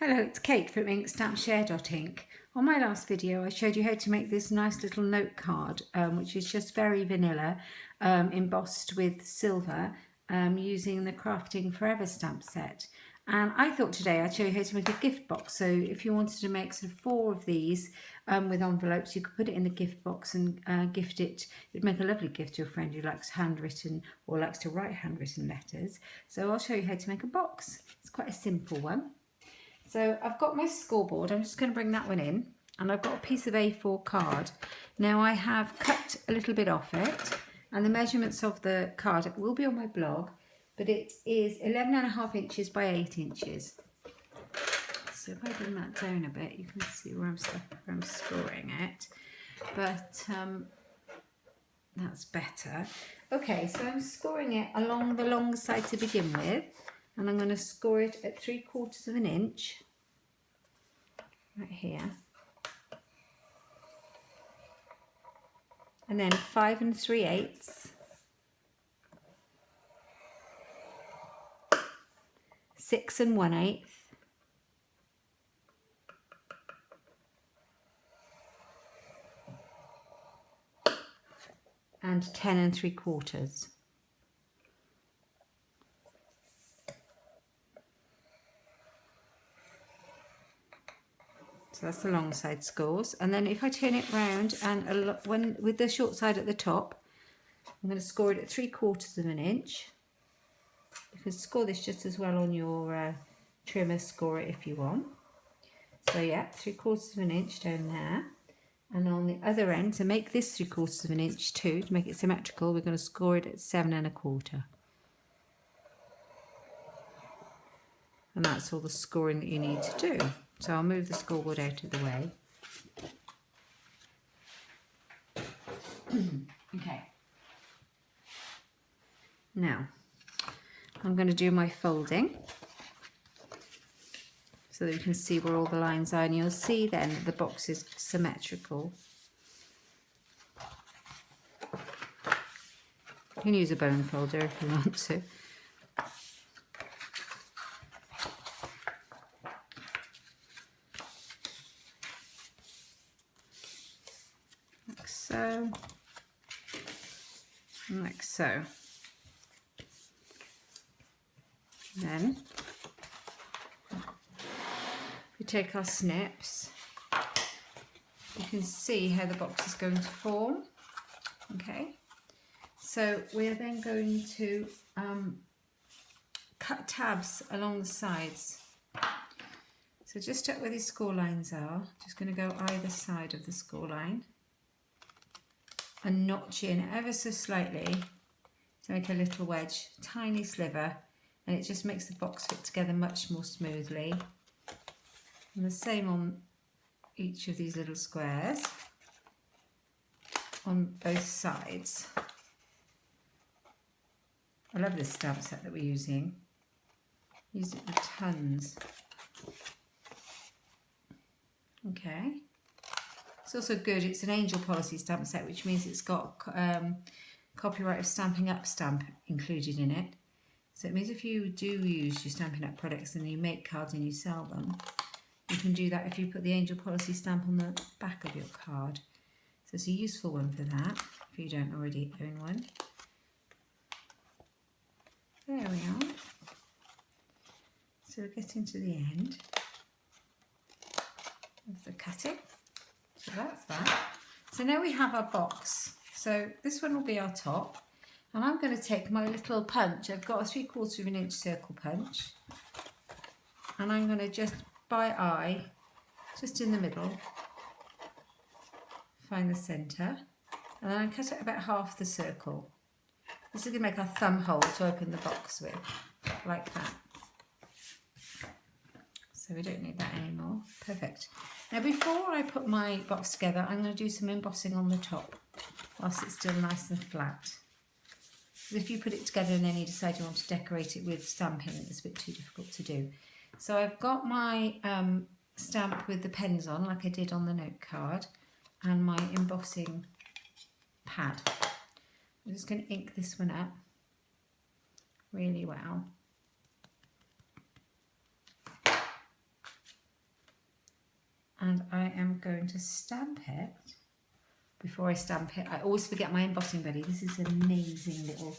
Hello, it's Kate from Inkstampshare.ink. On my last video I showed you how to make this nice little note card which is just very vanilla, embossed with silver using the Crafting Forever stamp set. And I thought today I'd show you how to make a gift box. So if you wanted to make sort of 4 of these with envelopes, you could put it in the gift box and gift it. It would make a lovely gift to a friend who likes handwritten or likes to write handwritten letters. So I'll show you how to make a box. It's quite a simple one. So I've got my scoreboard, I'm just going to bring that one in, and I've got a piece of A4 card. Now I have cut a little bit off it, and the measurements of the card will be on my blog, but it is 11.5 inches by 8 inches. So if I bring that down a bit, you can see where I'm scoring it, but that's better. Okay, so I'm scoring it along the long side to begin with. And I'm going to score it at 3/4 of an inch, right here, and then 5 3/8, 6 1/8, and 10 3/4. So that's the long side scores, and then if I turn it round and with the short side at the top, I'm going to score it at 3/4 of an inch. You can score this just as well on your trimmer scorer if you want. So yeah, 3/4 of an inch down there, and on the other end, to make this 3/4 of an inch too, to make it symmetrical, we're going to score it at 7 1/4. And that's all the scoring that you need to do. So I'll move the scoreboard out of the way. Okay. Now, I'm going to do my folding so that you can see where all the lines are, and you'll see then that the box is symmetrical. You can use a bone folder if you want to. Like so, and like so. Then we take our snips. You can see how the box is going to form. Okay, so we're then going to cut tabs along the sides. So just check where these score lines are. Just going to go either side of the score line and notch in ever so slightly to make a little wedge, tiny sliver, and it just makes the box fit together much more smoothly. And the same on each of these little squares on both sides. I love this stamp set that we're using. Use it with tons. Okay. It's also good, it's an angel policy stamp set, which means it's got copyright of Stampin' Up stamp included in it. So it means if you do use your Stampin' Up products and you make cards and you sell them, you can do that if you put the angel policy stamp on the back of your card. So it's a useful one for that, if you don't already own one. There we are. So we're getting to the end of the cutting. So that's that. So now we have our box. So this one will be our top. And I'm going to take my little punch. I've got a 3/4 of an inch circle punch. And I'm going to just, by eye, just in the middle, find the centre. And then I cut it about half the circle. This is going to make our thumb hole to open the box with, like that. So we don't need that anymore. Perfect. Now before I put my box together, I'm going to do some embossing on the top whilst it's still nice and flat. Because if you put it together and then you decide you want to decorate it with stamping, it's a bit too difficult to do. So I've got my stamp with the pens on, like I did on the note card, and my embossing pad. I'm just going to ink this one up really well. and I am going to stamp it. Before I stamp it, I always forget my embossing buddy. This is an amazing little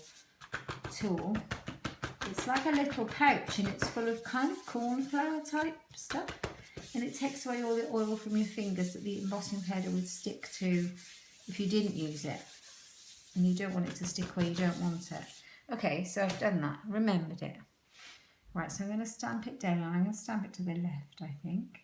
tool. It's like a little pouch and it's full of kind of cornflower type stuff, and it takes away all the oil from your fingers that the embossing powder would stick to if you didn't use it, and you don't want it to stick where you don't want it. Okay, so I've done that, remembered it. Right, so I'm going to stamp it down. I'm going to stamp it to the left, I think.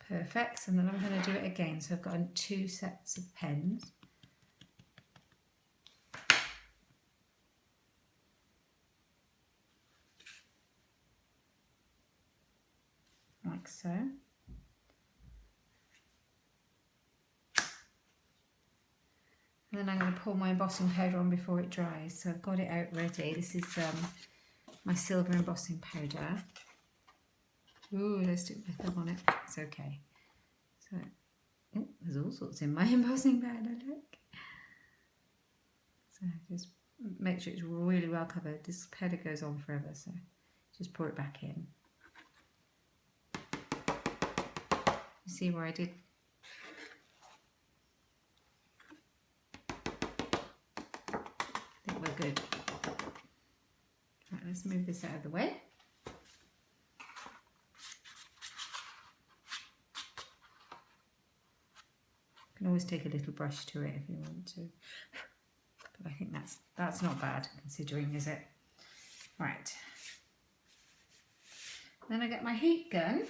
Perfect, and then I'm going to do it again. So I've got 2 sets of pens. Like so. And then I'm going to pour my embossing powder on before it dries. So I've got it out ready. This is my silver embossing powder. Ooh, let's stick my thumb on it. It's okay. So, oh, there's all sorts in my embossing powder, look. So just make sure it's really well covered. This powder goes on forever, so just pour it back in. You see where I did? I think we're good. Right, let's move this out of the way. You can always take a little brush to it if you want to. But I think that's not bad considering, is it? Right. Then I get my heat gun.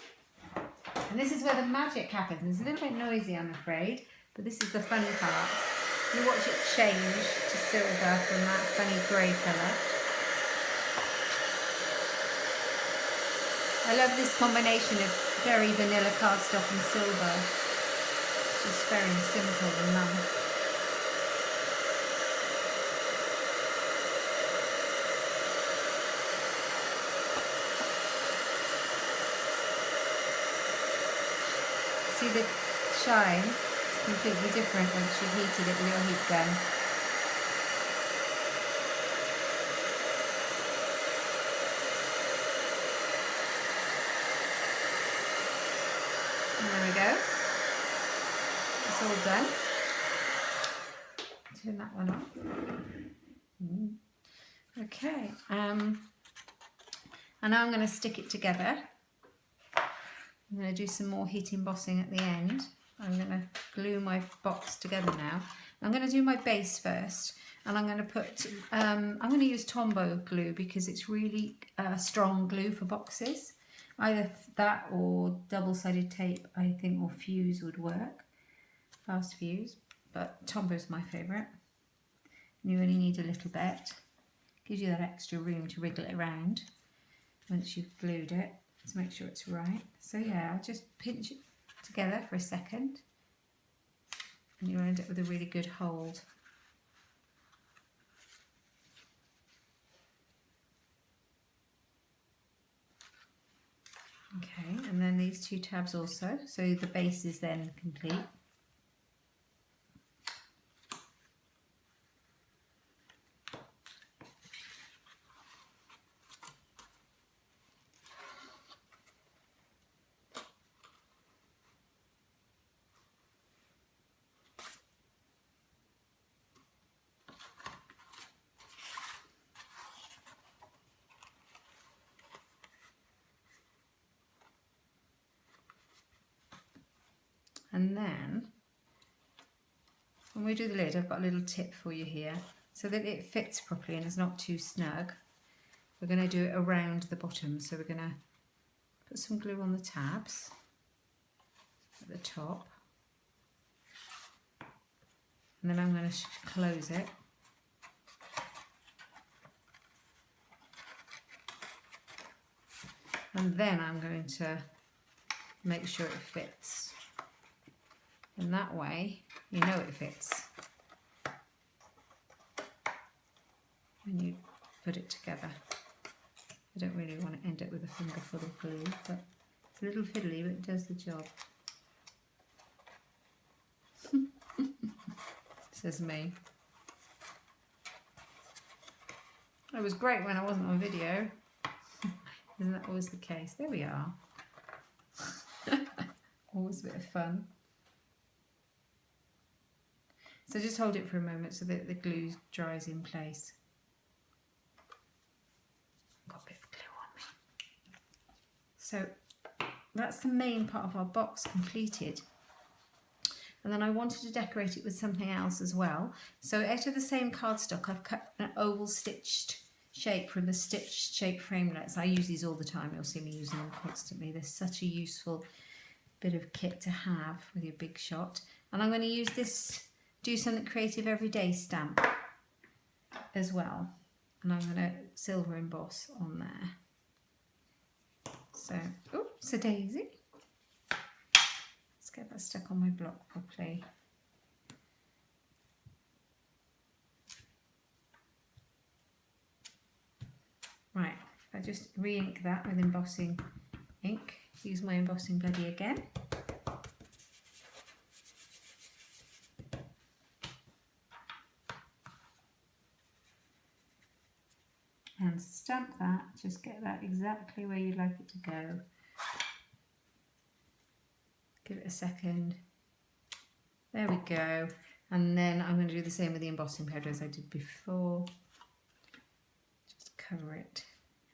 And this is where the magic happens. It's a little bit noisy, I'm afraid, but this is the fun part. You watch it change to silver from that funny grey colour. I love this combination of very vanilla cardstock and silver. It's just very simple and nice. See the shine? It's completely different once you've heated it with your heat gun. And there we go. It's all done. Turn that one off. Okay. And now I'm going to stick it together. I'm going to do some more heat embossing at the end. I'm going to glue my box together now. I'm going to do my base first, and I'm going to put, I'm going to use Tombow glue because it's really strong glue for boxes. Either that or double-sided tape, I think, or fuse would work. Fast fuse, but Tombow's my favourite. You only need a little bit. Gives you that extra room to wriggle it around once you've glued it. To make sure it's right. So yeah, I'll just pinch it together for a second and you'll end up with a really good hold. Okay, and then these 2 tabs also, so the base is then complete. And then, when we do the lid, I've got a little tip for you here, so that it fits properly and is not too snug. We're going to do it around the bottom, so we're going to put some glue on the tabs at the top, and then I'm going to close it. And then I'm going to make sure it fits. And that way, you know it fits when you put it together. I don't really want to end up with a finger full of glue, but it's a little fiddly, but it does the job. Says me. It was great when I wasn't on video. Isn't that always the case? There we are. Always a bit of fun. So just hold it for a moment so that the glue dries in place. Got a bit of glue on me. So that's the main part of our box completed. And then I wanted to decorate it with something else as well. So out of the same cardstock, I've cut an oval stitched shape from the stitched shape framelets. I use these all the time. You'll see me using them constantly. They're such a useful bit of kit to have with your big shot. And I'm going to use this Do Something Creative Everyday stamp as well. And I'm going to silver emboss on there. So, oops, a daisy. Let's get that stuck on my block properly. Right, I just re-ink that with embossing ink. Use my embossing buddy again. And stamp that, just get that exactly where you'd like it to go. Give it a second. There we go. And then I'm going to do the same with the embossing powder as I did before. Just cover it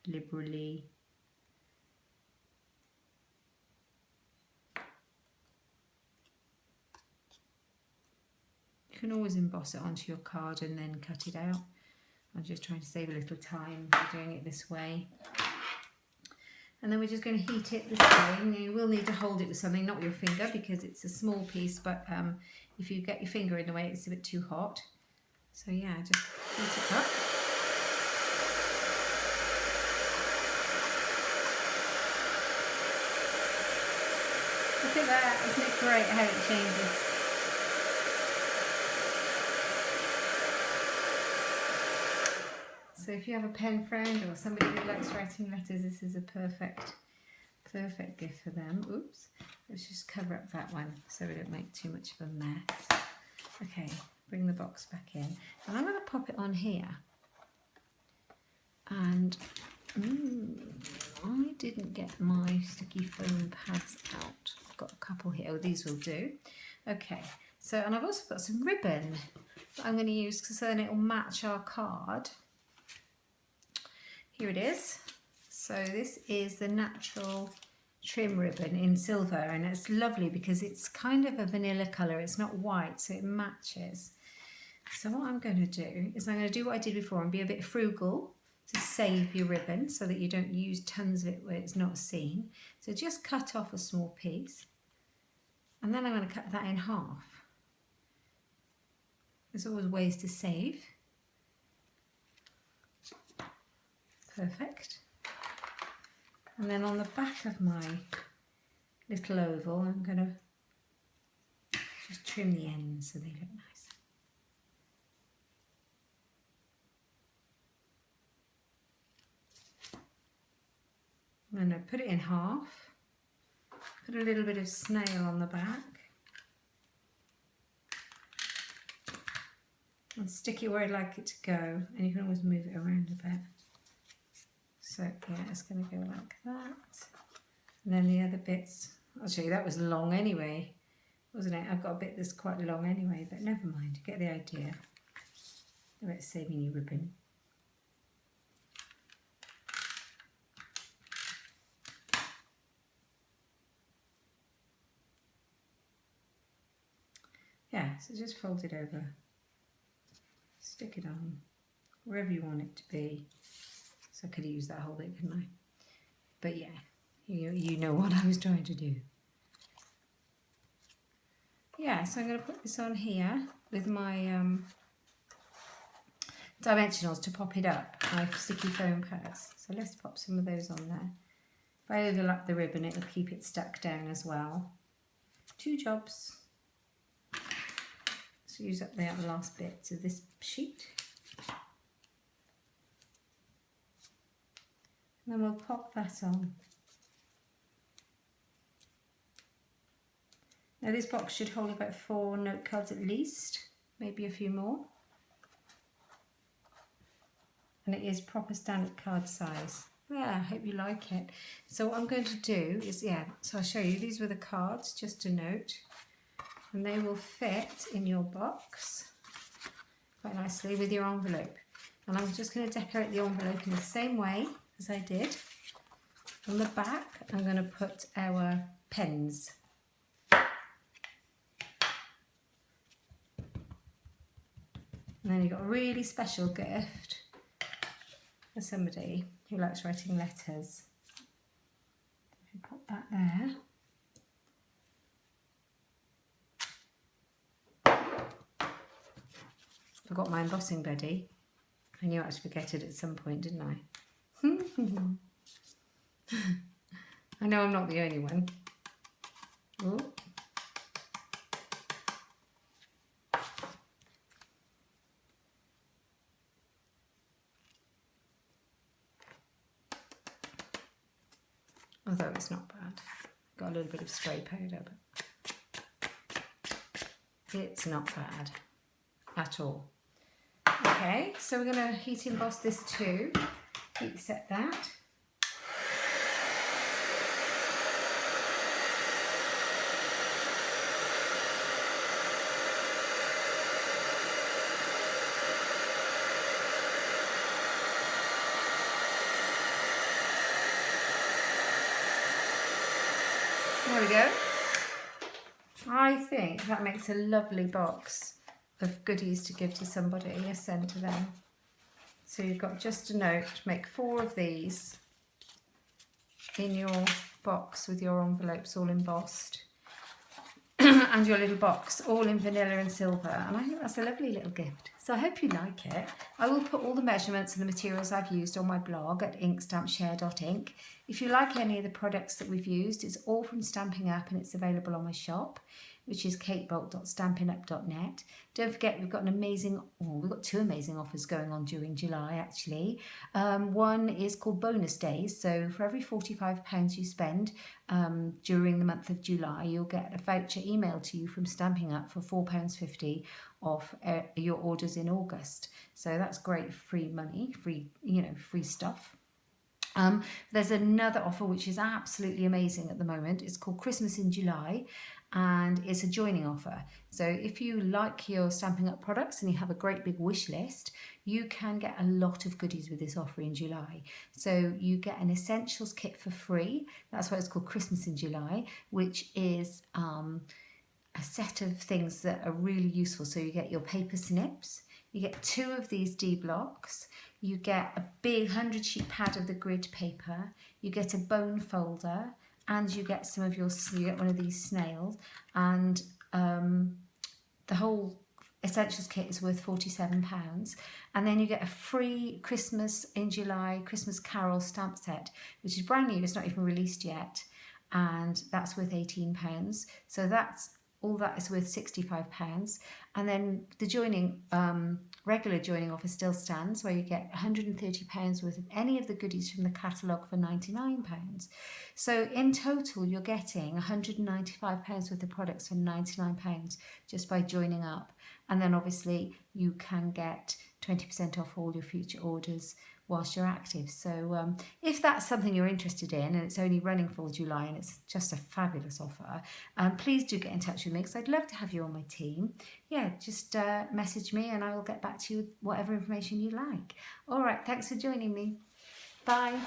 liberally. You can always emboss it onto your card and then cut it out. I'm just trying to save a little time by doing it this way. And then we're just going to heat it this way. You will need to hold it with something, not your finger, because it's a small piece, but if you get your finger in the way, it's a bit too hot. So yeah, just heat it up. Look at that, isn't it great how it changes? So if you have a pen friend or somebody who likes writing letters, this is a perfect gift for them. Oops, let's just cover up that one so we don't make too much of a mess. Okay, bring the box back in. And I'm going to pop it on here. And I didn't get my sticky foam pads out. I've got a couple here. Oh, these will do. Okay, so, and I've also got some ribbon that I'm going to use so then it will match our card. Here it is. So this is the natural trim ribbon in silver, and it's lovely because it's kind of a vanilla colour. It's not white, so it matches. So what I'm going to do is I'm going to do what I did before and be a bit frugal to save your ribbon so that you don't use tons of it where it's not seen. So just cut off a small piece, and then I'm going to cut that in half. There's always ways to save. Perfect. And then on the back of my little oval, I'm going to just trim the ends so they look nice. I'm going to put it in half, put a little bit of snail on the back, and stick it where I'd like it to go, and you can always move it around a bit. So yeah, it's going to go like that. And then the other bits, actually that was long anyway, wasn't it? I've got a bit that's quite long anyway, but never mind, you get the idea about saving your ribbon. Yeah, so just fold it over, stick it on wherever you want it to be. So I could use that whole bit, couldn't I? But yeah, you know what I was trying to do. Yeah, so I'm going to put this on here with my dimensionals to pop it up, my sticky foam pads. So let's pop some of those on there. If I overlap the ribbon, it'll keep it stuck down as well. 2 jobs. So use up the last bits of this sheet. And then we'll pop that on. Now this box should hold about 4 note cards at least, maybe a few more. And it is proper standard card size. Yeah, I hope you like it. So what I'm going to do is, so I'll show you. These were the cards, just a note. And they will fit in your box quite nicely with your envelope. And I'm just going to decorate the envelope in the same way as I did. On the back, I'm going to put our pens. And then you've got a really special gift for somebody who likes writing letters. If you put that there. Forgot my embossing buddy. I knew I had to forget it at some point, didn't I? I know I'm not the only one. Ooh. Although it's not bad. Got a little bit of spray powder, but it's not bad at all. Okay, so we're going to heat emboss this too. Heat set that. There we go. I think that makes a lovely box of goodies to give to somebody, or send to them. So you've got just a note, make 4 of these in your box with your envelopes all embossed. And your little box all in vanilla and silver, and I think that's a lovely little gift. So I hope you like it. I will put all the measurements and the materials I've used on my blog at inkstampshare.ink. If you like any of the products that we've used, it's all from Stampin' Up and it's available on my shop, which is katebolt.stampinup.net. Don't forget we've got an amazing, we've got 2 amazing offers going on during July actually. One is called bonus days, so for every £45 you spend during the month of July, you'll get a voucher emailed to you from Stampin' Up for £4.50 off your orders in August. So that's great, free money, free stuff. There's another offer which is absolutely amazing at the moment. It's called Christmas in July, and it's a joining offer. So if you like your Stampin' Up products and you have a great big wish list, you can get a lot of goodies with this offer in July. So you get an essentials kit for free. That's why it's called Christmas in July, which is a set of things that are really useful. So you get your paper snips, you get 2 of these D blocks, you get a big 100-sheet pad of the grid paper, you get a bone folder, and you get you get one of these snails, and the whole essentials kit is worth £47. And then you get a free Christmas in July Christmas Carol stamp set, which is brand new, it's not even released yet, and that's worth £18. So all that is worth £65. And then the joining, regular joining offer still stands, where you get £130 worth of any of the goodies from the catalogue for £99. So in total, you're getting £195 worth of products for £99 just by joining up. And then obviously you can get 20% off all your future orders whilst you're active. So if that's something you're interested in, and it's only running for July and it's just a fabulous offer, please do get in touch with me, because I'd love to have you on my team. Yeah, just message me and I will get back to you with whatever information you like. All right, thanks for joining me. Bye.